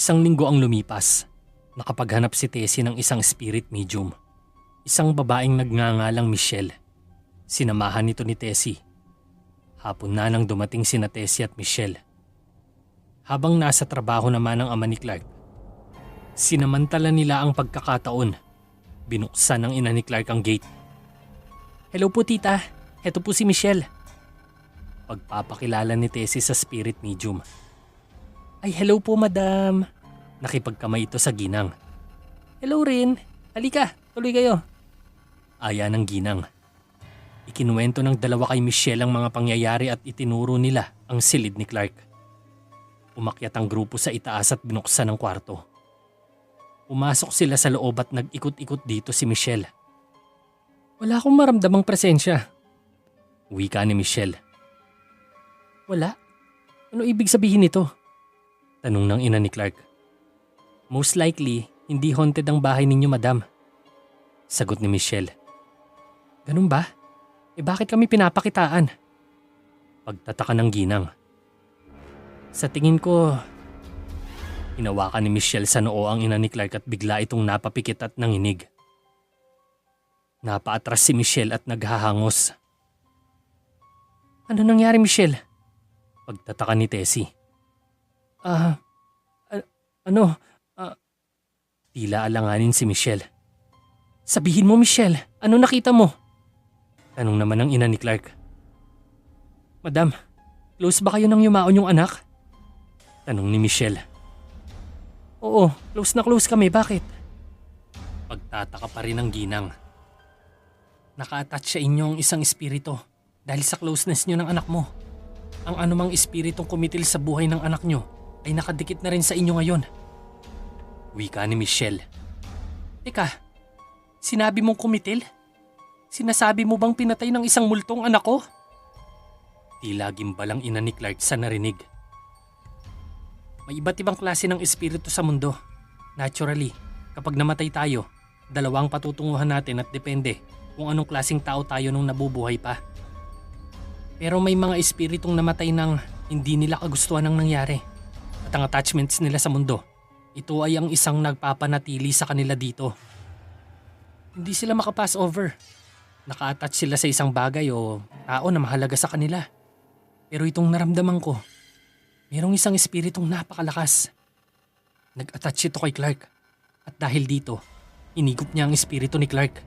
Isang linggo ang lumipas. Nakapaghanap si Tessie ng isang spirit medium. Isang babaeng nagngangalang Michelle. Sinamahan nito ni Tessie. Hapon na nang dumating sina Tessie at Michelle. Habang nasa trabaho naman ang ama ni Clark, sinamantala nila ang pagkakataon. Binuksan ng ina ni Clark ang gate. "Hello po tita, heto po si Michelle." Pagpapakilala ni Tessie sa spirit medium. "Ay hello po madam." Nakipagkamay ito sa ginang. "Hello rin, halika, tuloy kayo." Aya ng ginang. Ikinuwento ng dalawa kay Michelle ang mga pangyayari at itinuro nila ang silid ni Clark. Umakyat ang grupo sa itaas at binuksan ang kwarto. Pumasok sila sa loob at nag-ikot-ikot dito si Michelle. "Wala akong maramdamang presensya." Wika ni Michelle. "Wala? Ano ibig sabihin nito?" Tanong ng ina ni Clark. "Most likely, hindi haunted ang bahay ninyo, madam." Sagot ni Michelle. "Ganun ba? Bakit kami pinapakitaan?" Pagtataka ng ginang. "Sa tingin ko..." Hinawakan ni Michelle sa noo ang ina ni Clark at bigla itong napapikit at nanginig. Napaatras si Michelle at naghahangos. "Ano nangyari, Michelle?" Pagtataka ni Tessie. Tila alanganin si Michelle. "Sabihin mo, Michelle, ano nakita mo?" Tanong naman ng ina ni Clark. "Madam, close ba kayo nang yumaon yung anak?" Tanong ni Michelle. "Oo, close na close kami, bakit?" Pagtataka pa rin ng ginang. "Naka-attach sa inyo ang isang espiritu dahil sa closeness nyo ng anak mo. Ang anumang espiritong kumitil sa buhay ng anak nyo ay nakadikit na rin sa inyo ngayon." Wika ni Michelle. "Teka, sinabi mong kumitil? Sinasabi mo bang pinatay ng isang multong anak ko?" Tila gimbalang ina ni Clark sa narinig. "May iba't ibang klase ng espiritu sa mundo. Naturally, kapag namatay tayo, dalawa ang patutunguhan natin at depende kung anong klaseng tao tayo nung nabubuhay pa. Pero may mga espiritong namatay nang hindi nila kagustuhan ng nangyari. At ang attachments nila sa mundo, ito ay ang isang nagpapanatili sa kanila dito. Hindi sila makapass over. Naka-attach sila sa isang bagay o tao na mahalaga sa kanila. Pero itong naramdaman ko, mayroong isang espiritong napakalakas. Nag-attach ito kay Clark. At dahil dito, inigop niya ang espiritu ni Clark.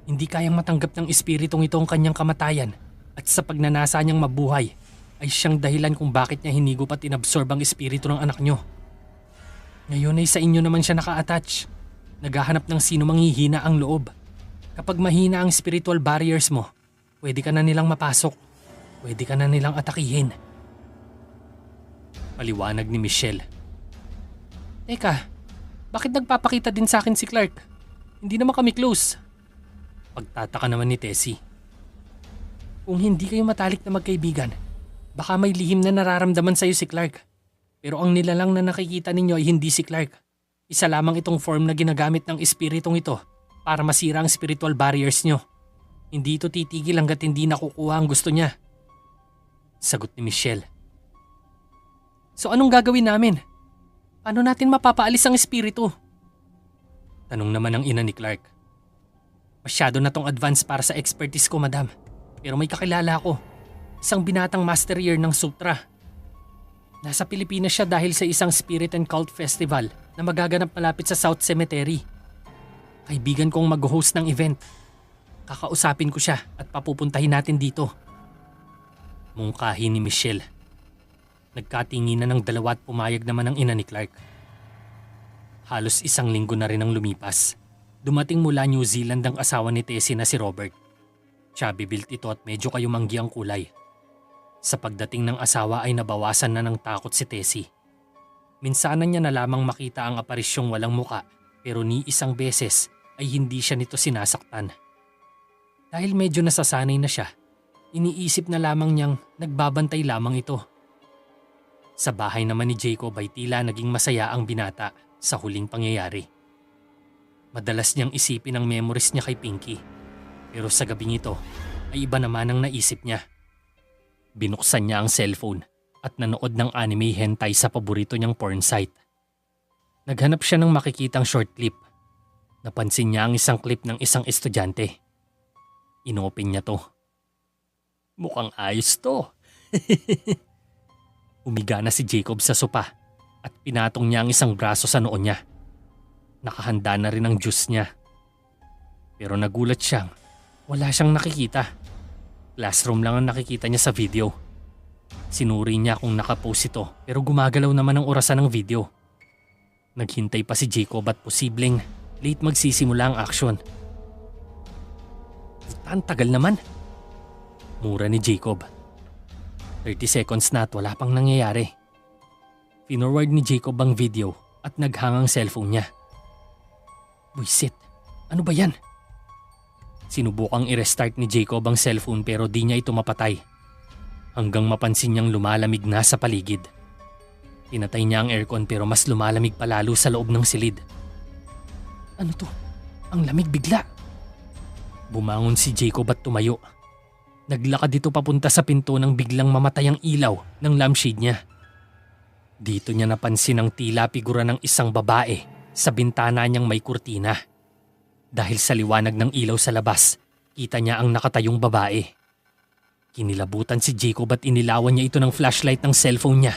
Hindi kayang matanggap ng espiritong ito ang kanyang kamatayan at sa pagnanasa niyang mabuhay ay siyang dahilan kung bakit niya hinigop at inabsorb ang espiritu ng anak niyo. Ngayon ay sa inyo naman siya naka-attach. Naghahanap ng sino manghihina ang loob. Kapag mahina ang spiritual barriers mo, pwede ka na nilang mapasok. Pwede ka na nilang atakihin." Paliwanag ni Michelle. "Teka, bakit nagpapakita din sa akin si Clark? Hindi naman kami close." Pagtataka naman ni Tessie. "Kung hindi kayo matalik na magkaibigan, baka may lihim na nararamdaman sa'yo si Clark. Pero ang nilalang na nakikita ninyo ay hindi si Clark. Isa lamang itong form na ginagamit ng espiritong ito para masira ang spiritual barriers nyo. Hindi ito titigil hanggat hindi nakukuha ang gusto niya." Sagot ni Michelle. "So anong gagawin namin? Paano natin mapapaalis ang espiritu?" Tanong naman ng ina ni Clark. "Masyado na tong advance para sa expertise ko, madam. Pero may kakilala ako. Isang binatang master year ng sutra. Nasa Pilipinas siya dahil sa isang spirit and cult festival na magaganap malapit sa South Cemetery. Kaibigan kong mag-host ng event. Kakausapin ko siya at papupuntahin natin dito." Mungkahi ni Michelle. Nagkatinginan ng dalawa at pumayag naman ang ina ni Clark. Halos isang linggo na rin ang lumipas. Dumating mula New Zealand ang asawa ni Tessie na si Robert. Chubby built ito at medyo kayumanggi ang kulay. Sa pagdating ng asawa ay nabawasan na ng takot si Tessie. Minsanan niya na lamang makita ang aparisyong walang muka pero ni isang beses ay hindi siya nito sinasaktan. Dahil medyo nasasanay na siya, iniisip na lamang niyang nagbabantay lamang ito. Sa bahay naman ni Jacob ay tila naging masaya ang binata sa huling pangyayari. Madalas niyang isipin ang memories niya kay Pinky. Pero sa gabing ito ay iba naman ang naisip niya. Binuksan niya ang cellphone at nanood ng anime hentai sa paborito niyang porn site. Naghanap siya ng makikitang short clip. Napansin niya ang isang clip ng isang estudyante. Inopen niya to. Mukhang ayos to. Umiga na si Jacob sa sopa at pinatong niya ang isang braso sa noo niya. Nakahanda na rin ang juice niya. Pero nagulat siyang wala siyang nakikita. Classroom lang ang nakikita niya sa video. Sinuri niya kung nakapost ito pero gumagalaw naman ang orasan ng video. Naghintay pa si Jacob at posibleng late magsisimula ang action. Ang tagal naman. Mura ni Jacob. 30 seconds na at wala pang nangyayari. Finorward ni Jacob ang video at naghangang cellphone niya. Buisit, ano ba yan? Sinubukang i-restart ni Jacob ang cellphone pero di niya ito mapatay. Hanggang mapansin niyang lumalamig na sa paligid. Pinatay niya ang aircon pero mas lumalamig pa lalo sa loob ng silid. Ano to? Ang lamig bigla. Bumangon si Jacob at tumayo. Naglakad dito papunta sa pinto nang biglang mamatay ang ilaw ng lampshade niya. Dito niya napansin ang tila figura ng isang babae sa bintana niyang may kurtina. Dahil sa liwanag ng ilaw sa labas, kita niya ang nakatayong babae. Kinilabutan si Jacob at inilawan niya ito ng flashlight ng cellphone niya.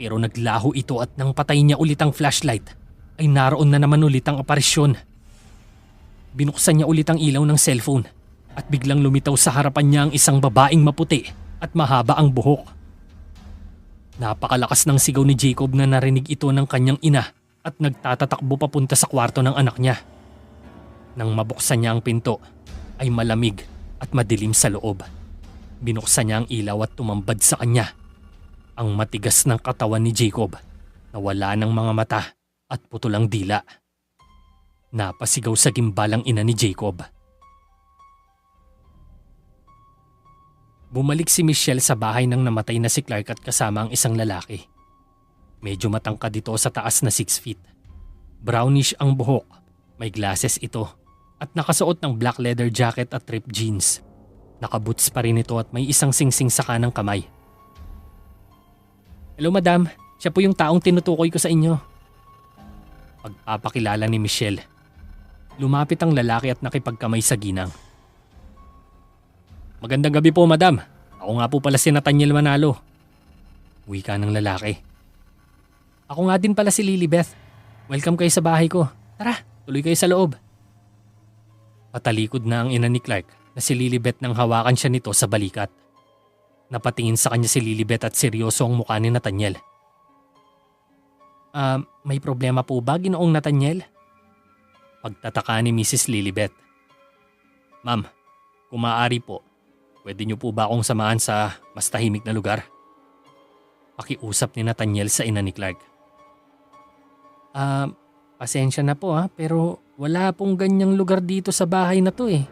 Pero naglaho ito at nang patay niya ulit ang flashlight, ay naroon na naman ulit ang aparisyon. Binuksan niya ulit ang ilaw ng cellphone at biglang lumitaw sa harapan niya ang isang babaeng maputi at mahaba ang buhok. Napakalakas ng sigaw ni Jacob na narinig ito ng kanyang ina at nagtatatakbo papunta sa kwarto ng anak niya. Nang mabuksan niya ang pinto, ay malamig at madilim sa loob. Binuksan niya ang ilaw at tumambad sa kanya ang matigas ng katawan ni Jacob na wala ng mga mata at putulang dila. Napasigaw sa gimbalang ina ni Jacob. Bumalik si Michelle sa bahay nang namatay na si Clark at kasama ang isang lalaki. Medyo matangkad ito sa taas na 6 feet. Brownish ang buhok, may glasses ito at nakasuot ng black leather jacket at ripped jeans. Nakaboots pa rin ito at may isang singsing sa kanang kamay. Hello madam, siya po yung taong tinutukoy ko sa inyo. Pagpapakilala ni Michelle. Lumapit ang lalaki at nakipagkamay sa ginang. Magandang gabi po madam, ako nga po pala si Nathaniel Manalo. Wika ng lalaki. Ako nga din pala si Lilibeth. Welcome kayo sa bahay ko. Tara, tuloy kayo sa loob. Patalikod na ang ina ni Clark na si Lilibeth nang hawakan siya nito sa balikat. Napatingin sa kanya si Lilibeth at seryoso ang mukha ni Nathaniel. May problema po ba, Ginoong Nathaniel? Pagtataka ni Mrs. Lilibeth. Ma'am, kung maaari po, pwede niyo po ba akong samahan sa mas tahimik na lugar? Pakiusap ni Nathaniel sa ina ni Clark. Pasensya na po pero wala pong ganyang lugar dito sa bahay na to eh.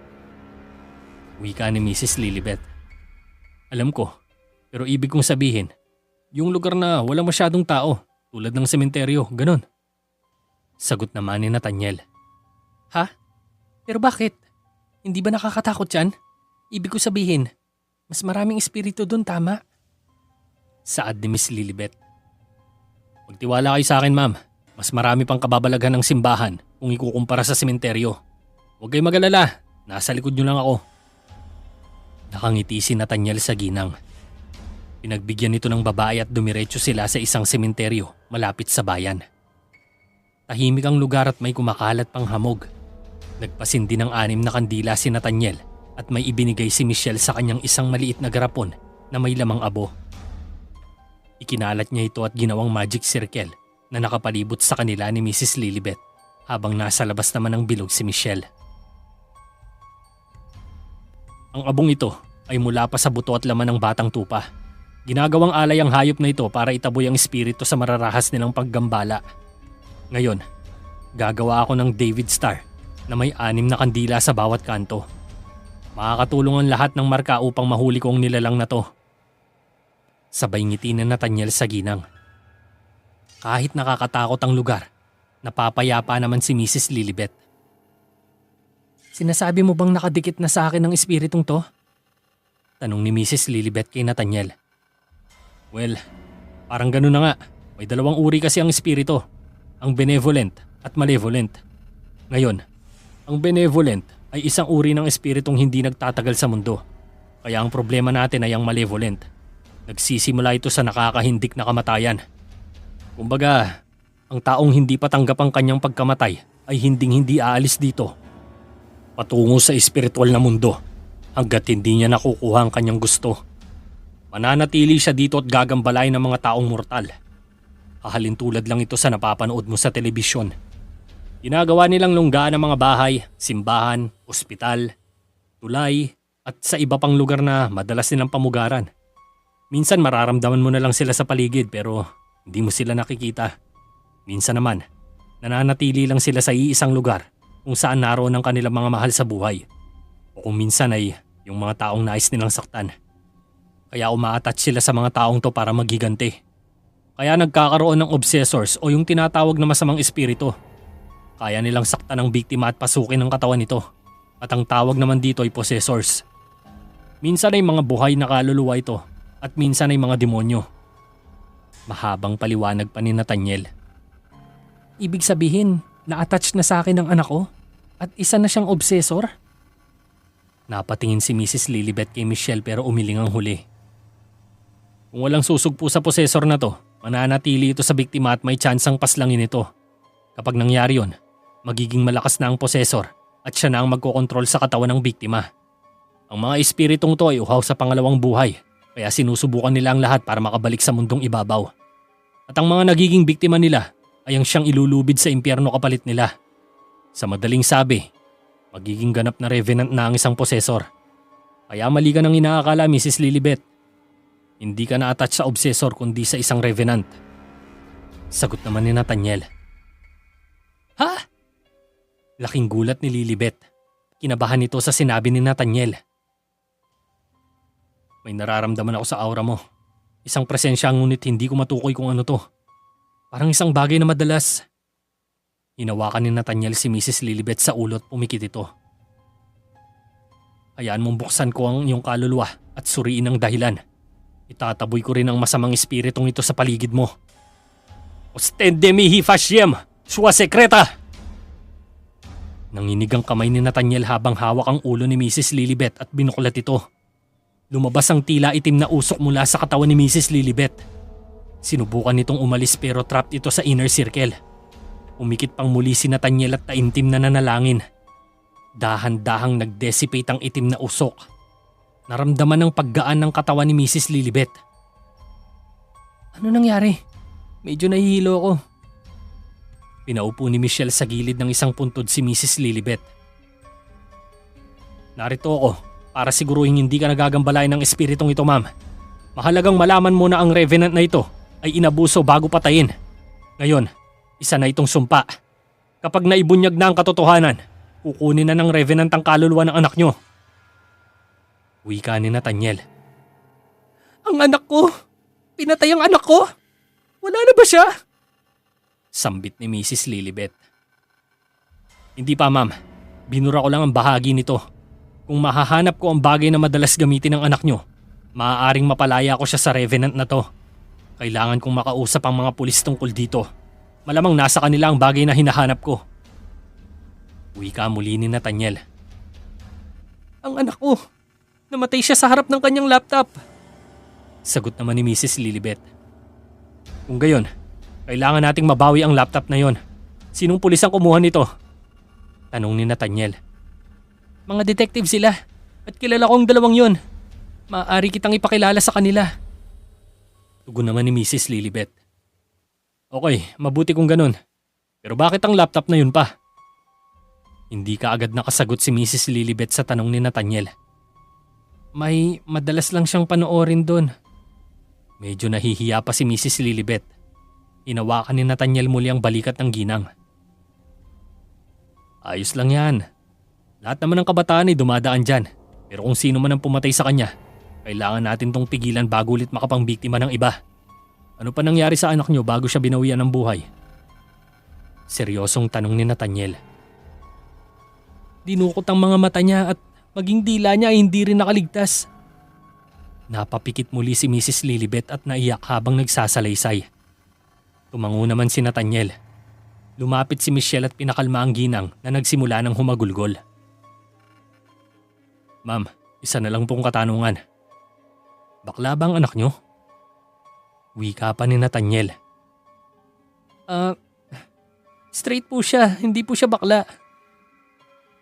Wika ni Mrs. Lilibeth. Alam ko, pero ibig kong sabihin, yung lugar na wala masyadong tao, tulad ng sementeryo, ganun. Sagot naman ni Nathaniel. Ha? Pero bakit? Hindi ba nakakatakot yan? Ibig ko sabihin, mas maraming espiritu doon, tama? Saad ni Miss Lilibeth. Magtiwala kayo sa akin, ma'am. Mas marami pang kababalaghan ng simbahan kung ikukumpara sa sementeryo. Huwag kayong mag-alala, nasa likod nyo lang ako. Nakangiti si Nathaniel sa ginang. Pinagbigyan nito ng babae at dumiretso sila sa isang sementeryo malapit sa bayan. Tahimik ang lugar at may kumakalat pang hamog. Nagpasindi ng 6 na kandila si Nathaniel at may ibinigay si Michelle sa kanyang isang maliit na garapon na may lamang abo. Ikinalat niya ito at ginawang magic circle na nakapalibot sa kanila ni Mrs. Lilibeth habang nasa labas naman ng bilog si Michelle. Ang abong ito ay mula pa sa buto at laman ng batang tupa. Ginagawang alay ang hayop na ito para itaboy ang espiritu sa mararahas nilang paggambala. Ngayon, gagawa ako ng David Star na may 6 na kandila sa bawat kanto. Makakatulong ang lahat ng marka upang mahuli ko ang nilalang na to. Sabay ngiti ni Nathaniel sa ginang. Kahit nakakatakot ang lugar, napapayapa naman si Mrs. Lilibeth. Sinasabi mo bang nakadikit na sa akin ang espiritong to? Tanong ni Mrs. Lilibeth kay Nathaniel. Well, parang ganun na nga. May 2 uri kasi ang espiritu. ang benevolent at malevolent. Ngayon, ang benevolent ay isang uri ng espiritong hindi nagtatagal sa mundo. Kaya ang problema natin ay ang malevolent. Nagsisimula ito sa nakakahindik na kamatayan. Kumbaga, ang taong hindi pa tanggap ang kanyang pagkamatay ay hinding-hindi aalis dito. Patungo sa espiritual na mundo hanggat hindi niya nakukuha ang kanyang gusto. Mananatili siya dito at gagambalay ng mga taong mortal. Hahalintulad lang ito sa napapanood mo sa telebisyon. Ginagawa nilang lunggaan ng mga bahay, simbahan, ospital, tulay at sa iba pang lugar na madalas nilang pamugaran. Minsan mararamdaman mo na lang sila sa paligid pero hindi mo sila nakikita. Minsan naman, nananatili lang sila sa iisang lugar kung saan naroon ang kanilang mga mahal sa buhay. O kung minsan ay yung mga taong nais nilang saktan. Kaya umaattach sila sa mga taong to para maghiganti. Kaya nagkakaroon ng obsessors o yung tinatawag na masamang espiritu. Kaya nilang saktan ang biktima at pasukin ang katawan nito. At ang tawag naman dito ay possessors. Minsan ay mga buhay na kaluluwa ito at minsan ay mga demonyo. Mahabang paliwanag pa ni Nathaniel. Ibig sabihin, na-attach na sa akin ang anak ko at isa na siyang obsessor? Napatingin si Mrs. Lilibet kay Michelle pero umiling ang huli. Kung walang susugpo sa possessor na to, mananatili ito sa biktima at may tsansang paslangin ito. Kapag nangyari yon, magiging malakas na ang possessor at siya na ang magkokontrol sa katawan ng biktima. Ang mga espiritong to ay uhaw sa pangalawang buhay, kaya sinusubukan nila ang lahat para makabalik sa mundong ibabaw. At ang mga nagiging biktima nila ay ang siyang ilulubid sa impyerno kapalit nila. Sa madaling sabi, magiging ganap na revenant na ang isang possessor. Kaya mali ka nang inaakala, Mrs. Lilibet. Hindi ka na-attach sa obsessor kundi sa isang revenant. Sagot naman ni Nathaniel. Ha? Laking gulat ni Lilibet. Kinabahan ito sa sinabi ni Nathaniel. May nararamdaman ako sa aura mo. Isang presensya ngunit hindi ko matukoy kung ano to. Parang isang bagay na madalas. Hinawakan ni Nathaniel si Mrs. Lilibet sa ulo at pumikit ito. Hayaan mong buksan ko ang iyong kaluluwa at suriin ang dahilan. Itataboy ko rin ang masamang espiritong ito sa paligid mo. Ostende mihi fasiem, sua sekreta! Nanginig ang kamay ni Nathaniel habang hawak ang ulo ni Mrs. Lilibet at binuklat ito. Lumabas ang tila itim na usok mula sa katawan ni Mrs. Lilibet. Sinubukan nitong umalis pero trapped ito sa inner circle. Umikit pang muli si Nathaniel at taimtim na nanalangin. Dahan-dahang nag-dissipate ang itim na usok. Naramdaman ng paggaan ng katawan ni Mrs. Lilibet. Ano nangyari? Medyo nahihilo ako. Pinaupo ni Michelle sa gilid ng isang puntod si Mrs. Lilibet. Narito ako para siguruhin hindi ka nagagambalain ng espiritong ito, ma'am. Mahalagang malaman mo na ang revenant na ito ay inabuso bago patayin. Ngayon, isa na itong sumpa. Kapag naibunyag na ang katotohanan, kukunin na ng revenant ang kaluluwa ng anak nyo. Wika ni Nathaniel. Ang anak ko! Pinatay ang anak ko! Wala na ba siya? Sambit ni Mrs. Lilibet. Hindi pa, ma'am. Binura ko lang ang bahagi nito. Kung mahahanap ko ang bagay na madalas gamitin ng anak nyo, maaaring mapalaya ko siya sa revenant na to. Kailangan kong makausap ang mga pulis tungkol dito. Malamang nasa kanila ang bagay na hinahanap ko. Wika muli ni Nathaniel. Ang anak ko! Namatay siya sa harap ng kanyang laptop. Sagot naman ni Mrs. Lilibet. Kung gayon, kailangan nating mabawi ang laptop na yon. Sinong pulis ang kumuha nito? Tanong ni Nathaniel. Mga detective sila at kilala ko ang dalawang yon. Maaari kitang ipakilala sa kanila. Tugon naman ni Mrs. Lilibet. Okay, mabuti kung ganun. Pero bakit ang laptop na yun pa? Hindi ka agad nakasagot si Mrs. Lilibet sa tanong ni Nathaniel. May madalas lang siyang panoorin doon. Medyo nahihiya pa si Mrs. Lilibet. Hinawakan ni Nathaniel muli ang balikat ng ginang. Ayos lang yan. Lahat naman ng kabataan ay dumadaan dyan. Pero kung sino man ang pumatay sa kanya, kailangan natin tong pigilan bago ulit makapangbiktima ng iba. Ano pa nangyari sa anak nyo bago siya binawian ng buhay? Seryosong tanong ni Nathaniel. Dinukot ang mga mata niya at maging dila niya ay hindi rin nakaligtas. Napapikit muli si Mrs. Lilibet at naiyak habang nagsasalaysay. Tumango naman si Nathaniel. Lumapit si Michelle at pinakalma ang ginang na nagsimula ng humagulgol. Ma'am, isa na lang pong katanungan. Bakla ba ang anak nyo? Wika pa ni Nathaniel. Straight po siya, hindi po siya bakla.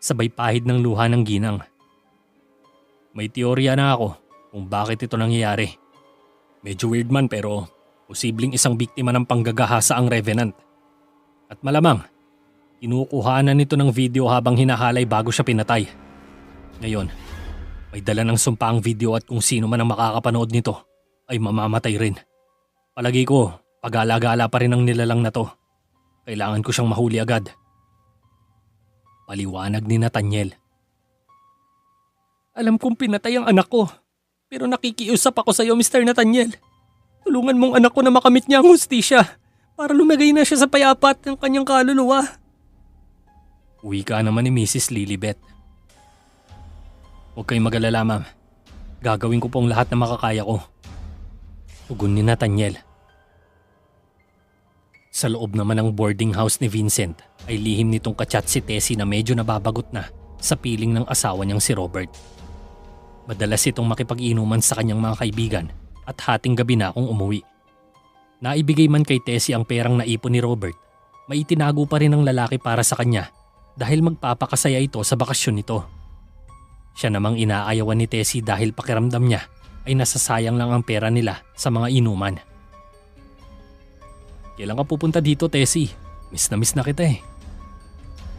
Sabay pahid ng luha ng ginang. May teorya na ako kung bakit ito nangyayari. Medyo weird man pero posibleng isang biktima ng panggagahasa ang Revenant. At malamang, kinukuhanan nito ng video habang hinahalay bago siya pinatay. Ngayon, may dala ng sumpa ang video at kung sino man ang makakapanood nito ay mamamatay rin. Palagi ko, pag-alagala pa rin ang nilalang na to. Kailangan ko siyang mahuli agad. Paliwanag ni Nathaniel. Alam kong pinatay ang anak ko, pero nakikiusap ako sa iyo, Mr. Nathaniel. Tulungan mong anak ko na makamit niya ang hustisya para lumagay na siya sa payapat ng kanyang kaluluwa. Wika naman ni Mrs. Lilibet. Huwag kayong mag-alala, ma'am. Gagawin ko pong lahat na makakaya ko. Tugon ni Nathaniel. Sa loob naman ng boarding house ni Vincent ay lihim nitong kachat si Tessie na medyo nababagot na sa piling ng asawa niyang si Robert. Madalas itong makipag-inuman sa kanyang mga kaibigan at hating gabi na akong umuwi. Naibigay man kay Tessie ang perang naipon ni Robert, may itinago pa rin ng lalaki para sa kanya dahil magpapakasaya ito sa bakasyon nito. Siya namang inaayawan ni Tessie dahil pakiramdam niya ay nasasayang lang ang pera nila sa mga inuman. Kailan ka pupunta dito, Tessie? Miss na kita eh.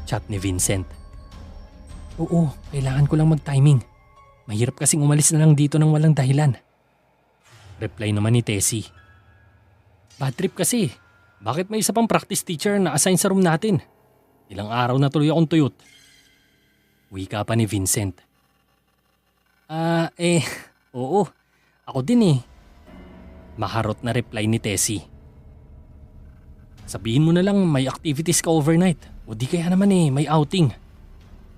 Chat ni Vincent. Oo, kailangan ko lang mag-timing. Mahirap kasing umalis na lang dito ng walang dahilan. Reply naman ni Tessie. Bad trip kasi. Bakit may isa pang practice teacher na assign sa room natin? Ilang araw na tuloy akong tuyot. Wika pa ni Vincent. Oo. Ako din eh. Maharot na reply ni Tessie. Sabihin mo na lang may activities ka overnight. O di kaya naman may outing.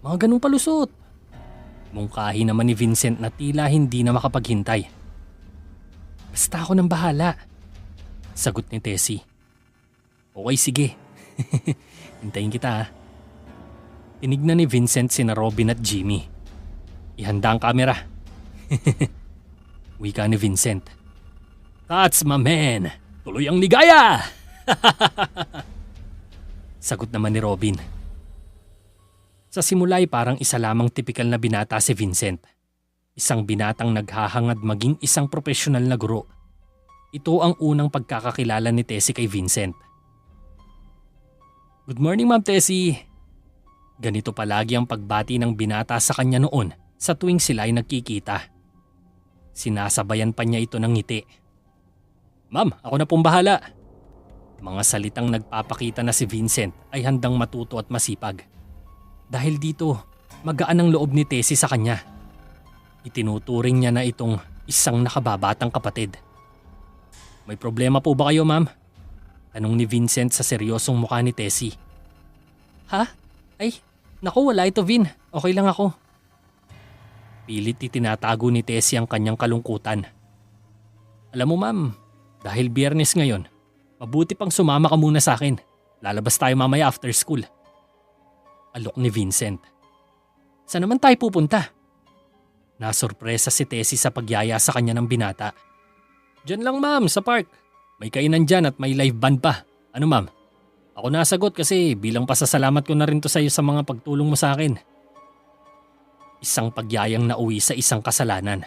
Mga ganung palusot. Mungkahi naman ni Vincent na tila hindi na makapaghintay. Basta ako nang bahala. Sagot ni Tessie. Okay, sige. Hintayin kita ha. Tinignan ni Vincent sina Robin at Jimmy. Ihanda ang kamera. Wika ni Vincent. That's my man. Tuloy ang ligaya! Sagot naman ni Robin. Sa simula ay parang isa lamang tipikal na binata si Vincent. Isang binatang naghahangad maging isang profesional na guro. Ito ang unang pagkakakilala ni Tessie kay Vincent. Good morning, Ma'am Tessie. Ganito palagi ang pagbati ng binata sa kanya noon sa tuwing sila ay nagkikita. Sinasabayan pa niya ito ng ngiti. Ma'am, ako na pong bahala. Mga salitang nagpapakita na si Vincent ay handang matuto at masipag. Dahil dito, magaan ang loob ni Tessie sa kanya. Itinuturing niya na itong isang nakababatang kapatid. May problema po ba kayo, ma'am? Tanong ni Vincent sa seryosong mukha ni Tessie. Ha? Ay, naku, wala ito, Vin. Okay lang ako. Pilit itinatago ni Tessie ang kanyang kalungkutan. Alam mo, ma'am, dahil Biyernes ngayon, mabuti pang sumama ka muna sa akin. Lalabas tayo mamaya after school. Alok ni Vincent. Saan naman tayo pupunta? Nasurpresa si Tessie sa pagyaya sa kanya ng binata. Diyan lang, ma'am, sa park. May kainan dyan at may live band pa. Ano, ma'am? Ako nasagot kasi bilang pasasalamat ko na rin to sa iyo sa mga pagtulong mo sa akin. Isang pagyayang nauwi sa isang kasalanan.